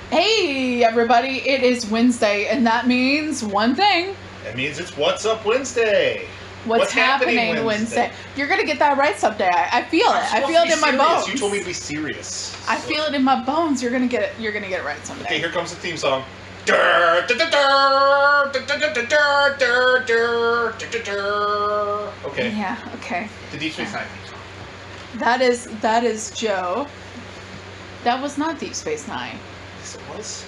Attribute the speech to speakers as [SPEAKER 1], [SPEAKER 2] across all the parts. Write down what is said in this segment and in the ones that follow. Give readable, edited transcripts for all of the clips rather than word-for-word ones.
[SPEAKER 1] Hey everybody, it is Wednesday, and that means one thing.
[SPEAKER 2] That means it's What's Up Wednesday.
[SPEAKER 1] What's happening Wednesday? You're gonna get that right someday. I feel it. I feel it in my bones.
[SPEAKER 2] You told me to be serious.
[SPEAKER 1] I feel it in my bones. You're gonna get it. You're gonna get it right someday.
[SPEAKER 2] Okay, here comes the theme song. Okay.
[SPEAKER 1] Yeah. Okay.
[SPEAKER 2] The Deep Space Nine theme song.
[SPEAKER 1] That is Joe. That was not Deep Space Nine.
[SPEAKER 2] Yes, it was.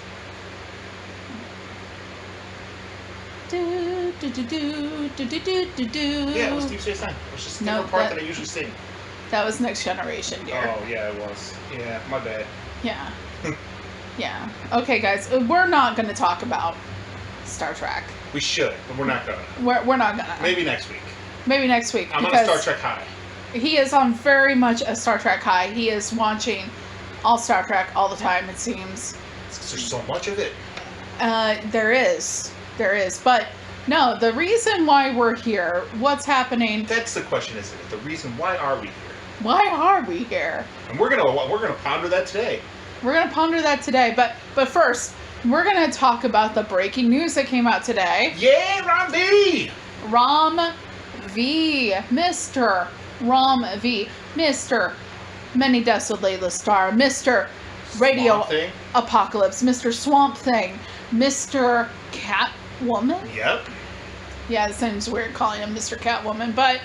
[SPEAKER 1] Do, do, do, do, do, do, do, do.
[SPEAKER 2] Yeah, it was Deep Space Nine. It was just a different part that I usually sing.
[SPEAKER 1] That was Next Generation, dear.
[SPEAKER 2] Oh, yeah, it was. Yeah, my bad.
[SPEAKER 1] Yeah. Yeah. Okay, guys, we're not going to talk about Star Trek.
[SPEAKER 2] We should, but we're not gonna.
[SPEAKER 1] We're not gonna.
[SPEAKER 2] Maybe next week.
[SPEAKER 1] Maybe next week.
[SPEAKER 2] I'm on a Star Trek high.
[SPEAKER 1] He is on very much a Star Trek high. He is watching all Star Trek all the time, it seems.
[SPEAKER 2] There's so much of it.
[SPEAKER 1] There is. But no, the reason why we're here, what's happening...
[SPEAKER 2] That's the question, isn't it? The reason, why are we here?
[SPEAKER 1] Why are we here?
[SPEAKER 2] And we're gonna ponder that today.
[SPEAKER 1] We're gonna ponder that today, but first, we're gonna talk about the breaking news that came out today.
[SPEAKER 2] Yeah, Rom V!
[SPEAKER 1] Rom V. Mr. Rom V. Mr. Many Desolate Star. Mr. Radio Apocalypse. Mr. Swamp Thing. Mr. Catwoman?
[SPEAKER 2] Yep.
[SPEAKER 1] Yeah, it seems weird calling him Mr. Catwoman, but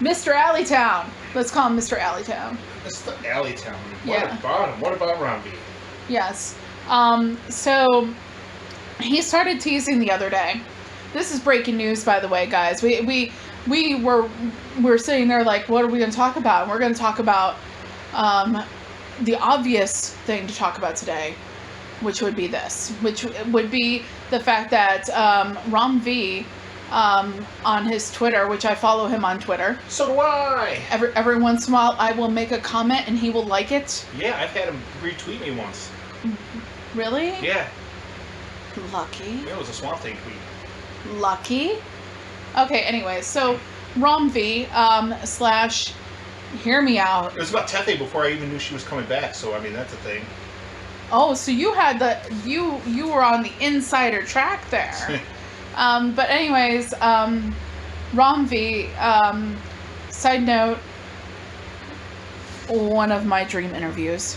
[SPEAKER 1] Mr. Alleytown. Let's call him Mr. Alleytown.
[SPEAKER 2] Mr. Alleytown.
[SPEAKER 1] Yeah.
[SPEAKER 2] What about Rom V?
[SPEAKER 1] Yes. So he started teasing the other day. This is breaking news, by the way, guys. We were sitting there like, what are we going to talk about? And we're going to talk about the obvious thing to talk about today, which would be this, which would be the fact that Rom V on his Twitter, which I follow him on Twitter.
[SPEAKER 2] So do I.
[SPEAKER 1] Every once in a while, I will make a comment and he will like it.
[SPEAKER 2] Yeah, I've had him retweet me once.
[SPEAKER 1] Really?
[SPEAKER 2] Yeah.
[SPEAKER 1] Lucky.
[SPEAKER 2] Yeah, it was a Swamp Thing tweet.
[SPEAKER 1] Lucky. Okay. Anyway, so Rom V / hear me out.
[SPEAKER 2] It was about Tefe before I even knew she was coming back. So I mean, that's a thing.
[SPEAKER 1] Oh, so you had you were on the insider track there. But anyways, Rom V, side note, one of my dream interviews,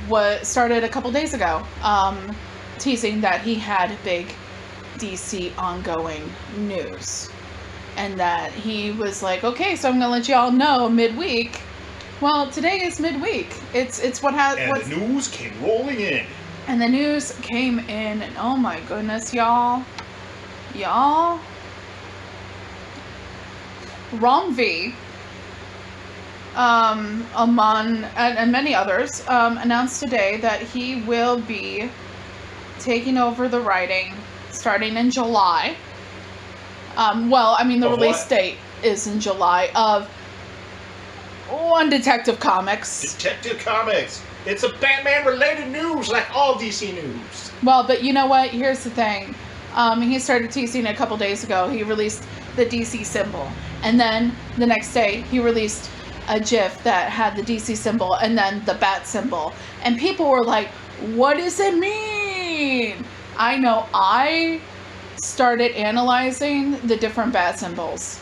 [SPEAKER 1] what started a couple days ago, teasing that he had big DC ongoing news, and that he was like, okay, so I'm gonna let y'all know midweek. Well, today is midweek. It's what has.
[SPEAKER 2] And the news came rolling in.
[SPEAKER 1] And the news came in, and oh my goodness, y'all, Rom V, among and many others, announced today that he will be taking over the writing starting in July. Well, I mean, the release date is in July of one Detective Comics.
[SPEAKER 2] Detective Comics. It's a Batman-related news, like all DC news.
[SPEAKER 1] Well, but you know what? Here's the thing. He started teasing a couple days ago. He released the DC symbol. And then the next day, he released a GIF that had the DC symbol and then the Bat symbol. And people were like, what does it mean? I know I started analyzing the different Bat symbols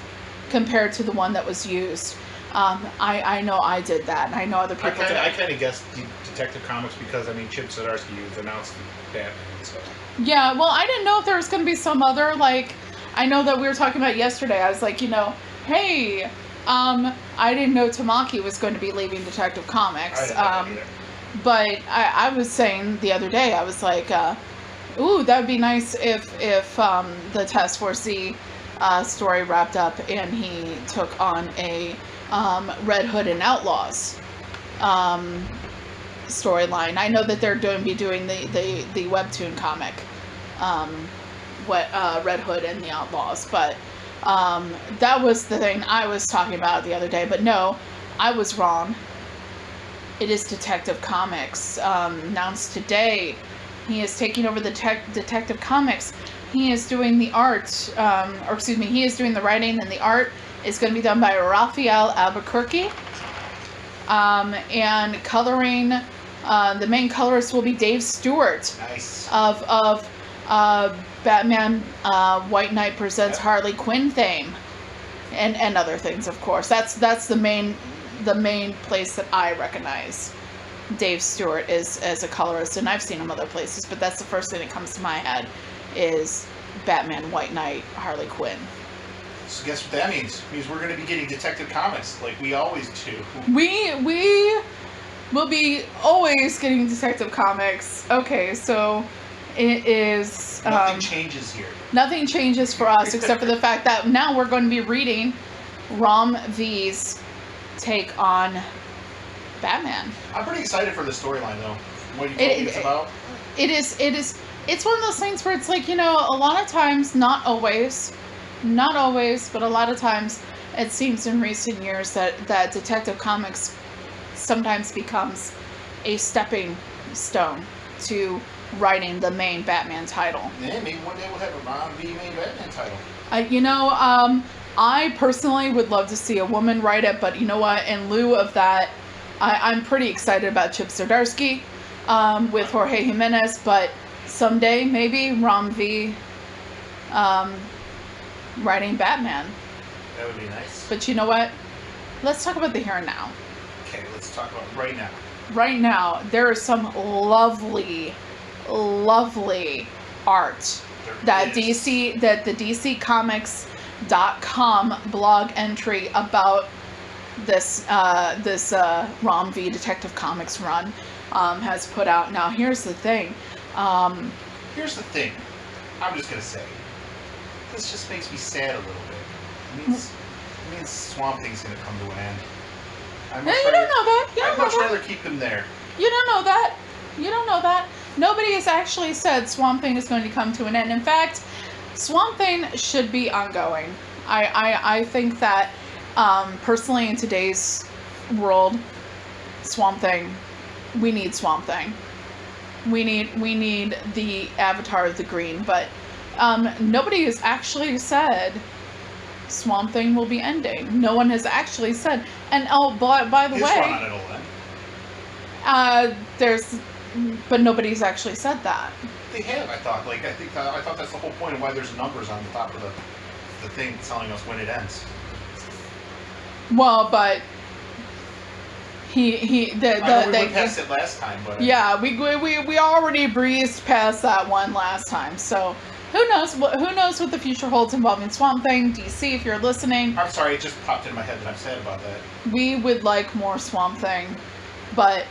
[SPEAKER 1] compared to the one that was used. I know I did that, and I know other people did.
[SPEAKER 2] I kind of guessed Detective Comics because, I mean, Chip Zdarsky announced that. So.
[SPEAKER 1] Yeah, well, I didn't know if there was going to be some other, like, I know that we were talking about yesterday. I was like, hey, I didn't know Tamaki was going to be leaving Detective Comics. But I was saying the other day, I was like, ooh, that would be nice if the Task Force Z story wrapped up and he took on a Red Hood and Outlaws storyline. I know that they're going to be doing the webtoon comic, Red Hood and the Outlaws, but that was the thing I was talking about the other day. But no, I was wrong. It is Detective Comics. Announced today, he is taking over the Detective Comics. He is doing the art, he is doing the writing, and the art is going to be done by Rafael Albuquerque. And coloring, the main colorist will be Dave Stewart.
[SPEAKER 2] Nice.
[SPEAKER 1] Of Batman White Knight Presents Harley Quinn fame, and other things, of course. That's the main place that I recognize Dave Stewart is as a colorist, and I've seen him other places, but that's the first thing that comes to my head is Batman White Knight Harley Quinn.
[SPEAKER 2] So guess what that means? It means we're going to be getting Detective Comics like we always do.
[SPEAKER 1] We will be always getting Detective Comics. Okay, so it is...
[SPEAKER 2] Nothing changes here.
[SPEAKER 1] Nothing changes for us except for the fact that now we're going to be reading Rom V's take on Batman.
[SPEAKER 2] I'm pretty excited for the storyline, though. What you told me it's about.
[SPEAKER 1] It's one of those things where it's like, a lot of times, not always, but a lot of times it seems in recent years that Detective Comics sometimes becomes a stepping stone to writing the main Batman title.
[SPEAKER 2] Yeah, maybe one day we'll have a Ron V main Batman title.
[SPEAKER 1] I personally would love to see a woman write it, but you know what? In lieu of that, I'm pretty excited about Chip Zdarsky with Jorge Jimenez, but someday maybe Rom V writing Batman.
[SPEAKER 2] That would be nice.
[SPEAKER 1] But you know what? Let's talk about the here and now.
[SPEAKER 2] Okay, let's talk about right now.
[SPEAKER 1] Right now, there is some lovely art that the DCComics.com blog entry about this Rom V Detective Comics run has put out. Now, here's the thing.
[SPEAKER 2] I'm just gonna say, this just makes me sad a little bit. It means Swamp Thing's gonna come to an end.
[SPEAKER 1] You don't know that.
[SPEAKER 2] I'd much rather keep him there.
[SPEAKER 1] You don't know that. Nobody has actually said Swamp Thing is going to come to an end. In fact, Swamp Thing should be ongoing. I think that personally in today's world, Swamp Thing, we need Swamp Thing. We need the Avatar of the Green, but nobody has actually said Swamp Thing will be ending. No one has actually said. And by the way, but nobody's actually said that.
[SPEAKER 2] They have, I thought. I thought that's the whole point of why there's numbers on the top of the thing telling us when it ends.
[SPEAKER 1] Well, but we went
[SPEAKER 2] past it last time, but
[SPEAKER 1] yeah, we already breezed past that one last time. So who knows what the future holds involving Swamp Thing. DC, if you're listening,
[SPEAKER 2] I'm sorry, it just popped in my head that I'm sad about that.
[SPEAKER 1] We would like more Swamp Thing, but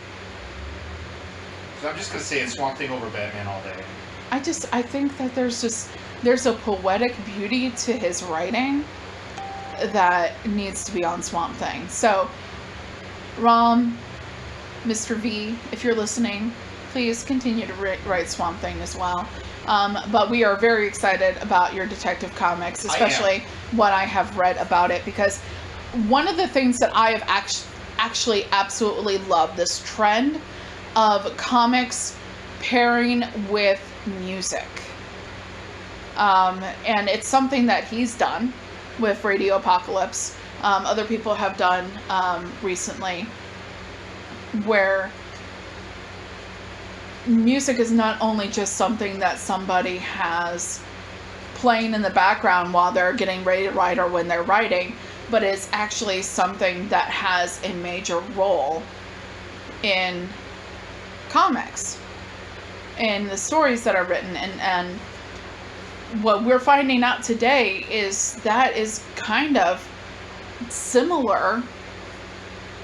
[SPEAKER 2] I'm just gonna say it's Swamp Thing over Batman all day.
[SPEAKER 1] I think that there's a poetic beauty to his writing that needs to be on Swamp Thing. So, Rom, Mr. V, if you're listening, please continue to write Swamp Thing as well. But we are very excited about your Detective Comics, especially what I have read about it, because one of the things that I have actually absolutely loved, this trend of comics pairing with music. And it's something that he's done with Radio Apocalypse. Other people have done recently, where music is not only just something that somebody has playing in the background while they're getting ready to write or when they're writing, but it's actually something that has a major role in comics and the stories that are written. And what we're finding out today is that is kind of similar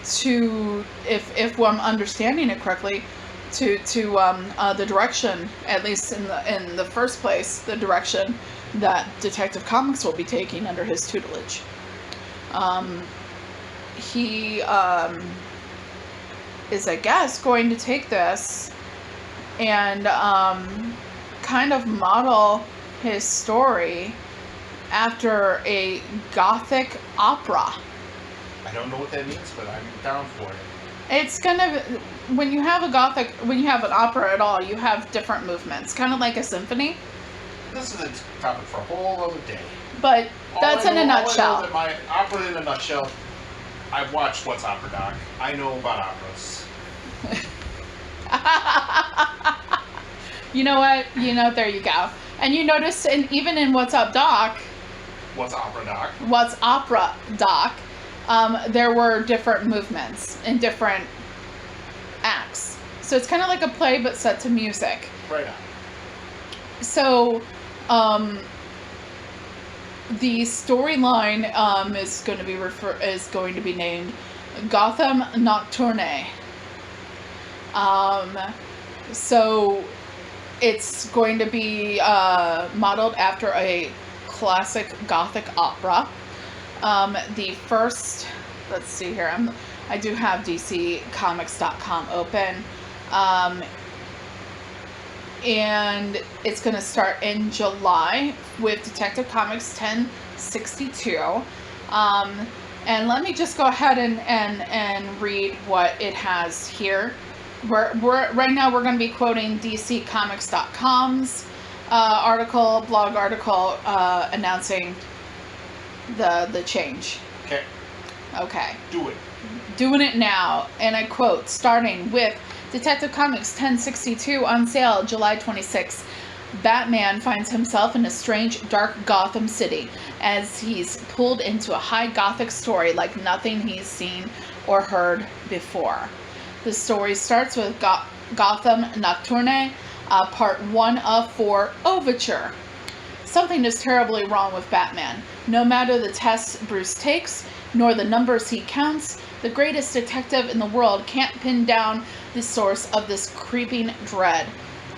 [SPEAKER 1] to, if I'm understanding it correctly, to the direction, at least in the first place, the direction that Detective Comics will be taking under his tutelage. He is, I guess, going to take this and kind of model his story after a Gothic opera.
[SPEAKER 2] I don't know what that means, but I'm down for it.
[SPEAKER 1] It's when you have an opera at all, you have different movements, kind of like a symphony.
[SPEAKER 2] This is a topic for a whole other day.
[SPEAKER 1] But that's in a nutshell.
[SPEAKER 2] My opera in a nutshell. I've watched What's Opera Doc. I know about operas.
[SPEAKER 1] You know what? There you go. And you notice, even in What's Up Doc,
[SPEAKER 2] What's Opera Doc?
[SPEAKER 1] What's Opera Doc, there were different movements and different acts. So it's kind of like a play, but set to music.
[SPEAKER 2] Right on.
[SPEAKER 1] So, the storyline is going to be named Gotham Nocturne. So it's going to be modeled after a classic Gothic opera. The first, let's see here, I do have DCComics.com open. And it's going to start in July with Detective Comics 1062. And let me just go ahead and read what it has here. Right now we're going to be quoting DCComics.com's blog article announcing the change. Okay.
[SPEAKER 2] Do it.
[SPEAKER 1] Doing it now. And I quote, starting with Detective Comics 1062 on sale July 26th. Batman finds himself in a strange, dark Gotham City as he's pulled into a high Gothic story like nothing he's seen or heard before. The story starts with Gotham Nocturne, part 1 of 4 Overture. Something is terribly wrong with Batman. No matter the tests Bruce takes, nor the numbers he counts, the greatest detective in the world can't pin down the source of this creeping dread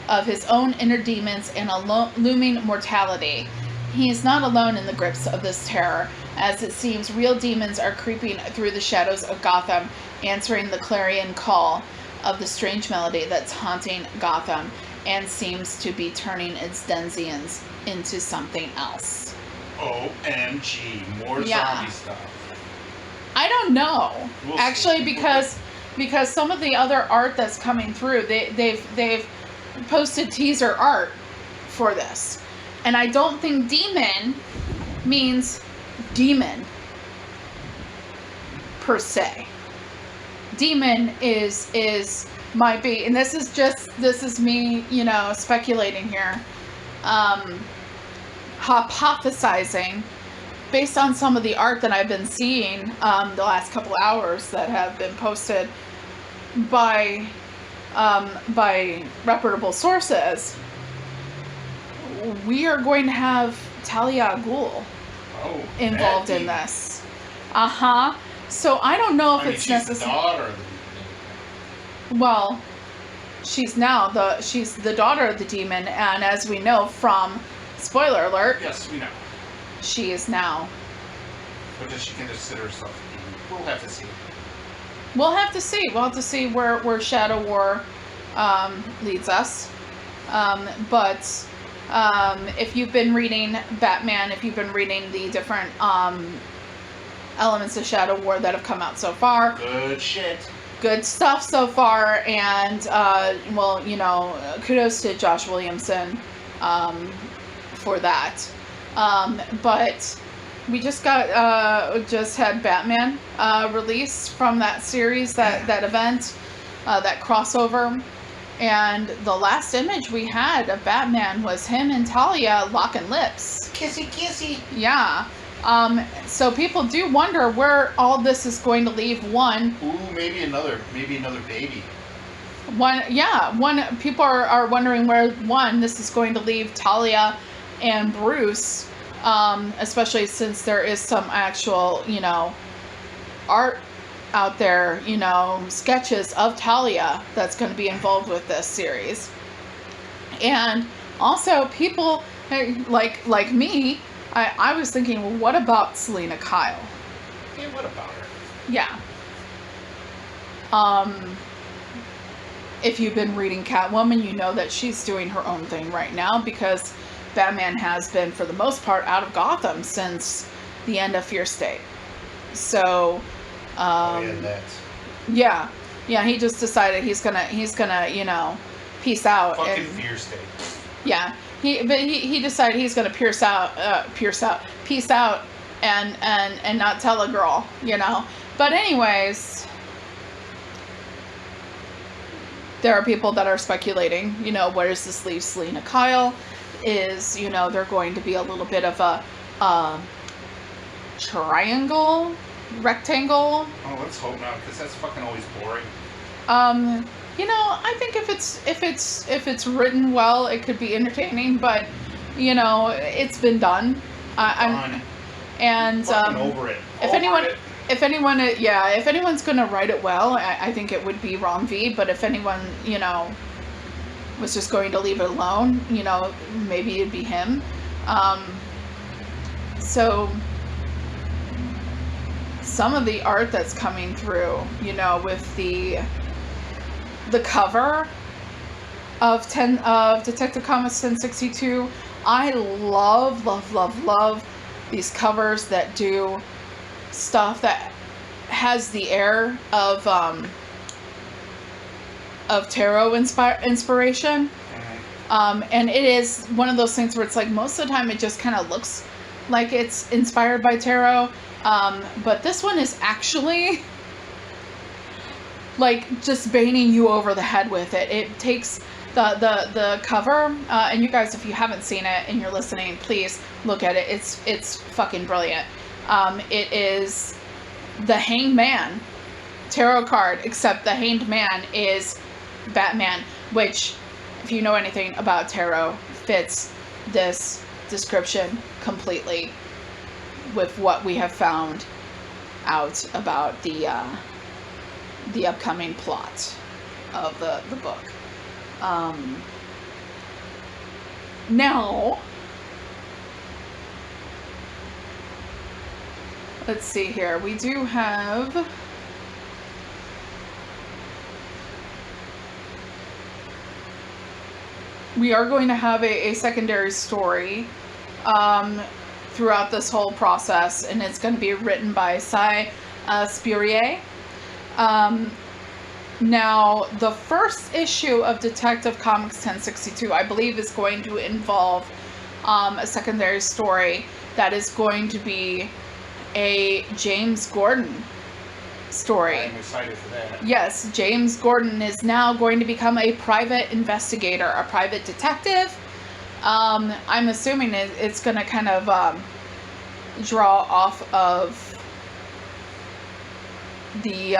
[SPEAKER 1] of his own inner demons and a looming mortality. He is not alone in the grips of this terror, as it seems real demons are creeping through the shadows of Gotham, answering the clarion call of the strange melody that's haunting Gotham and seems to be turning its denizens into something else.
[SPEAKER 2] OMG, more zombie stuff.
[SPEAKER 1] I don't know,
[SPEAKER 2] We'll
[SPEAKER 1] actually,
[SPEAKER 2] see.
[SPEAKER 1] because some of the other art that's coming through, they've posted teaser art for this, and I don't think demon means demon per se. Demon is might be, and this is me, speculating here, hypothesizing based on some of the art that I've been seeing the last couple hours that have been posted by reputable sources. We are going to have Talia al Ghul involved in this. So I don't know if it's necessary.
[SPEAKER 2] The daughter of the
[SPEAKER 1] Well, she's the daughter of the demon, and as we know from, spoiler alert.
[SPEAKER 2] Yes, we know.
[SPEAKER 1] She is now.
[SPEAKER 2] But does she consider herself a demon? We'll have to see.
[SPEAKER 1] We'll have to see. We'll have to see where Shadow War leads us. But if you've been reading Batman, if you've been reading the different elements of Shadow War that have come out so far.
[SPEAKER 2] Good shit.
[SPEAKER 1] Good stuff so far. And, kudos to Josh Williamson for that. But we just had Batman released from that series, that event, that crossover, and the last image we had of Batman was him and Talia locking lips.
[SPEAKER 2] Kissy kissy.
[SPEAKER 1] Yeah. So people do wonder where all this is going to leave one.
[SPEAKER 2] Ooh, maybe another baby.
[SPEAKER 1] People are wondering where this is going to leave Talia and Bruce, especially since there is some actual, art out there, sketches of Talia that's going to be involved with this series. And also people like me, I was thinking, well, what about Selena Kyle?
[SPEAKER 2] Yeah, what about her?
[SPEAKER 1] Yeah. If you've been reading Catwoman, you know that she's doing her own thing right now because Batman has been, for the most part, out of Gotham since the end of Fear State. So, yeah, he just decided he's gonna, peace out.
[SPEAKER 2] Fucking Fear State.
[SPEAKER 1] Yeah, he decided he's gonna peace out, and not tell a girl, But anyways, there are people that are speculating, where does this leave Selena Kyle? Is, they're going to be a little bit of a triangle, rectangle.
[SPEAKER 2] Oh, let's hope not, because that's fucking always boring.
[SPEAKER 1] I think if it's written well, it could be entertaining, but it's been done. And
[SPEAKER 2] over it.
[SPEAKER 1] If anyone's gonna write it well, I think it would be Rom V. But if anyone, was just going to leave it alone, maybe it'd be him. So some of the art that's coming through, with the cover of Detective Comics 1062, I love these covers that do stuff that has the air of tarot inspiration. And it is one of those things where it's like most of the time it just kind of looks like it's inspired by tarot. But this one is actually like just banging you over the head with it. It takes the cover, and you guys, if you haven't seen it and you're listening, please look at it. It's fucking brilliant. It is the Hanged Man tarot card, except the Hanged Man is Batman, which, if you know anything about tarot, fits this description completely with what we have found out about the upcoming plot of the book. Now, let's see here. We do have we are going to have a secondary story throughout this whole process, and it's going to be written by Si Spurrier. Now, the first issue of Detective Comics 1062, I believe, is going to involve a secondary story that is going to be a James Gordon story.
[SPEAKER 2] I'm excited for that.
[SPEAKER 1] Yes, James Gordon is now going to become a private investigator, a private detective. I'm assuming it's going to kind of draw off of the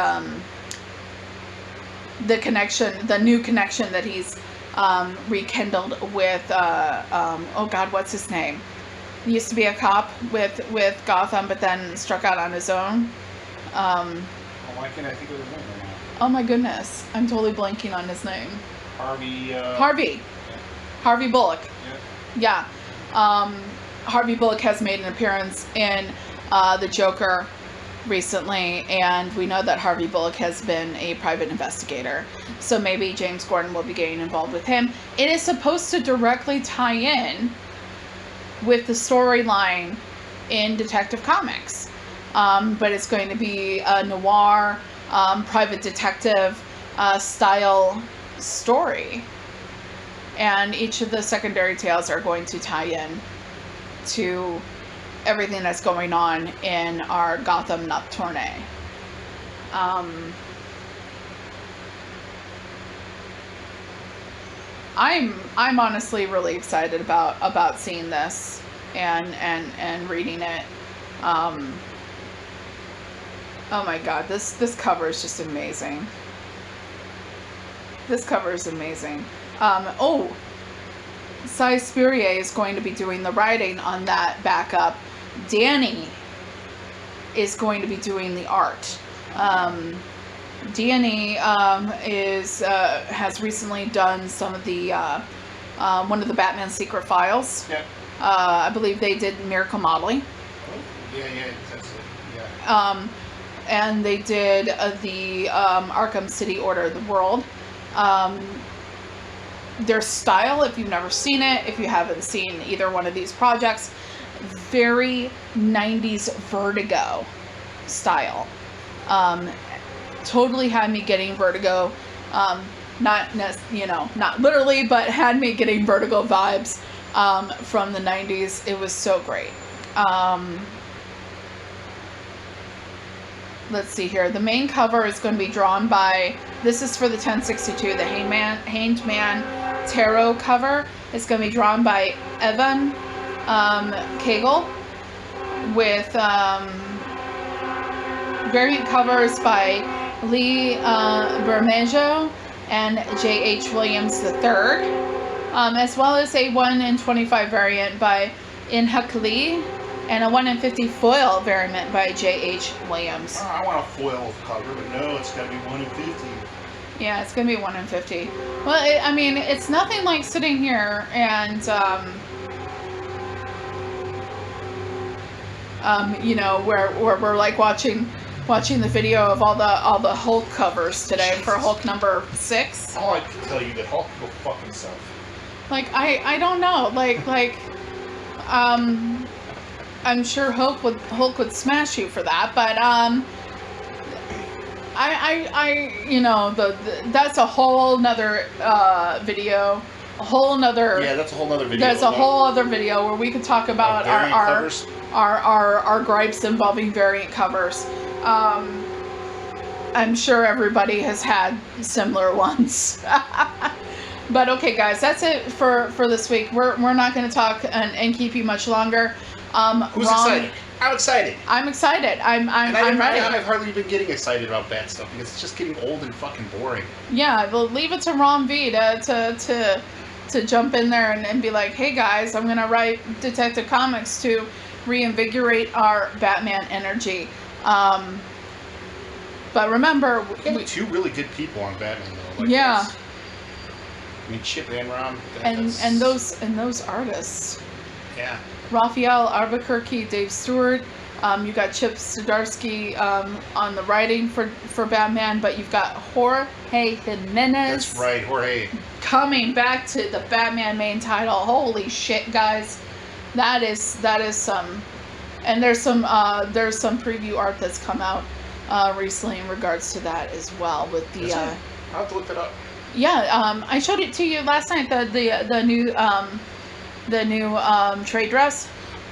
[SPEAKER 1] connection, the new connection that he's rekindled with, oh God, what's his name? He used to be a cop with Gotham, but then struck out on his own.
[SPEAKER 2] Why can't I think of his name right now?
[SPEAKER 1] Oh my goodness, I'm totally blanking on his name.
[SPEAKER 2] Harvey.
[SPEAKER 1] Harvey Bullock.
[SPEAKER 2] Yeah.
[SPEAKER 1] Yeah. Harvey Bullock has made an appearance in The Joker recently, and we know that Harvey Bullock has been a private investigator. So maybe James Gordon will be getting involved with him. It is supposed to directly tie in with the storyline in Detective Comics. But it's going to be a noir, private detective style story. And each of the secondary tales are going to tie in to everything that's going on in our Gotham Nocturne. I'm honestly really excited about seeing this and reading it. Oh my God, this cover is just amazing. This cover is amazing. Si Spurrier is going to be doing the writing on that backup. Dani is going to be doing the art. Dani has recently done some of the one of the Batman Secret Files.
[SPEAKER 2] Yeah.
[SPEAKER 1] I believe they did Miracle Modeling.
[SPEAKER 2] Oh, yeah, that's it. Yeah.
[SPEAKER 1] And they did the Arkham City Order of the World. Their style, if you've never seen it, if you haven't seen either one of these projects, very 90s Vertigo style. Totally had me getting Vertigo, not literally, but had me getting Vertigo vibes from the 90s. It was so great. let's see here. The main cover is going to be drawn by, this is for the 1062, the Hanged Man Tarot cover. It's going to be drawn by Evan Kegel, with variant covers by Lee Bermejo and J.H. Williams III, as well as a 1 in 25 variant by Inhak Lee, and a 1 in 50 foil variant by J.H. Williams.
[SPEAKER 2] I want a foil cover, but no, it's got to be 1 in 50.
[SPEAKER 1] Yeah, it's going to be 1 in 50. Well, I mean, it's nothing like sitting here and, you know, where we're like watching the video of all the Hulk covers today for Hulk number 6.
[SPEAKER 2] All I can tell you that Hulk will fuck himself.
[SPEAKER 1] Like, I don't know. Like, I'm sure Hulk would smash you for that, but I you know, that's a whole nother video, a whole nother.
[SPEAKER 2] Yeah, that's a whole nother video.
[SPEAKER 1] There's a whole other video where we could talk about our gripes involving variant covers. I'm sure everybody has had similar ones. But okay, guys, that's it for this week. We're not going to talk and keep you much longer.
[SPEAKER 2] Who's excited? I'm excited.
[SPEAKER 1] I'm excited. I'm ready.
[SPEAKER 2] I've hardly been getting excited about bad stuff because it's just getting old and fucking boring.
[SPEAKER 1] Yeah, well, leave it to Ron V to jump in there and be like, hey guys, I'm gonna write Detective Comics to reinvigorate our Batman energy. But remember,
[SPEAKER 2] we have 2 really good people on Batman though. Like
[SPEAKER 1] yeah.
[SPEAKER 2] this. I mean, Chip and Ron.
[SPEAKER 1] And those artists.
[SPEAKER 2] Yeah.
[SPEAKER 1] Rafael Albuquerque, Dave Stewart. You got Chip Zdarsky on the writing for Batman, but you've got Jorge Jimenez.
[SPEAKER 2] That's right, Jorge.
[SPEAKER 1] Coming back to the Batman main title. Holy shit, guys. That is some. And there's some preview art that's come out recently in regards to that as well with the.
[SPEAKER 2] I'll have to look that up.
[SPEAKER 1] Yeah, I showed it to you last night. The new trade dress.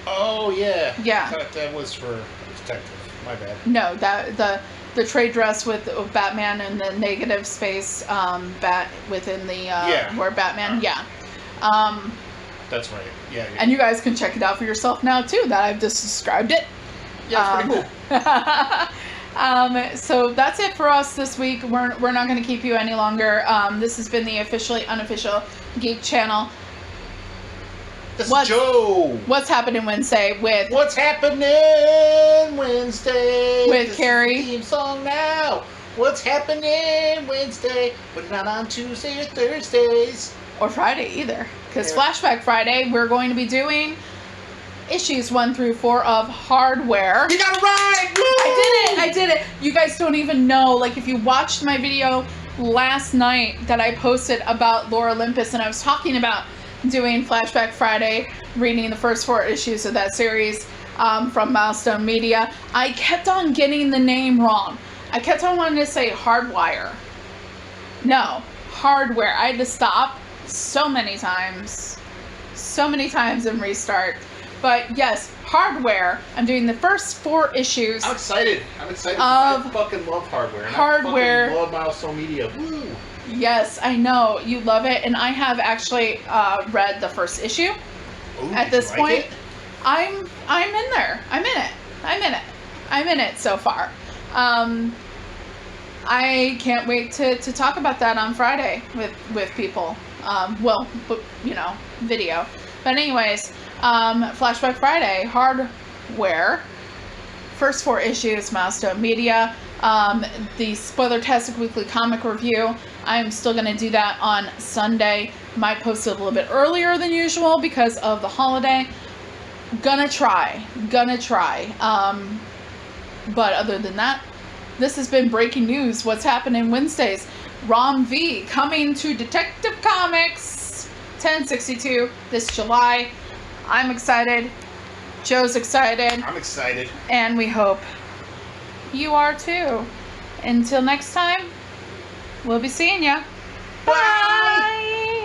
[SPEAKER 2] Oh yeah.
[SPEAKER 1] Yeah.
[SPEAKER 2] I thought that was for Detective. My bad.
[SPEAKER 1] No, that the trade dress with Batman and the negative space bat within the where Batman. Yeah.
[SPEAKER 2] That's right. Yeah.
[SPEAKER 1] And you guys can check it out for yourself now too. That I've just described it.
[SPEAKER 2] Yeah, it's pretty cool.
[SPEAKER 1] So that's it for us this week. We're not going to keep you any longer. This has been the officially unofficial Geek Channel.
[SPEAKER 2] This is Joe.
[SPEAKER 1] What's happening Wednesday with?
[SPEAKER 2] What's happening Wednesday?
[SPEAKER 1] With Carrie.
[SPEAKER 2] This is the theme song now. What's happening Wednesday, but not on Tuesday or Thursdays
[SPEAKER 1] or Friday either. Because Flashback Friday, we're going to be doing issues 1 through 4 of Hardware.
[SPEAKER 2] You got it right! Woo!
[SPEAKER 1] I did it! You guys don't even know. Like, if you watched my video last night that I posted about Lore Olympus, and I was talking about doing Flashback Friday, reading the first 4 issues of that series from Milestone Media, I kept on getting the name wrong. I kept on wanting to say Hardwire. No, Hardware. I had to stop so many times and restart. But yes, Hardware. I'm doing the first 4 issues.
[SPEAKER 2] I'm excited. I fucking love Hardware. And
[SPEAKER 1] Hardware.
[SPEAKER 2] I fucking love Milestone Media. Woo!
[SPEAKER 1] Yes, I know. You love it. And I have actually read the first issue.
[SPEAKER 2] Ooh,
[SPEAKER 1] at this point.
[SPEAKER 2] It?
[SPEAKER 1] I'm in there. I'm in it so far. I can't wait to talk about that on Friday with people. Video. But anyways, Flashback Friday, Hardware, first 4 issues, Milestone Media. The Spoiler-tastic weekly comic review, I'm still going to do that on Sunday. Might post it a little bit earlier than usual because of the holiday. Gonna try. But other than that, this has been breaking news. What's happening Wednesdays? Rom V coming to Detective Comics 1062 this July. I'm excited. Joe's excited.
[SPEAKER 2] I'm excited.
[SPEAKER 1] And we hope you are too. Until next time, we'll be seeing ya. Bye!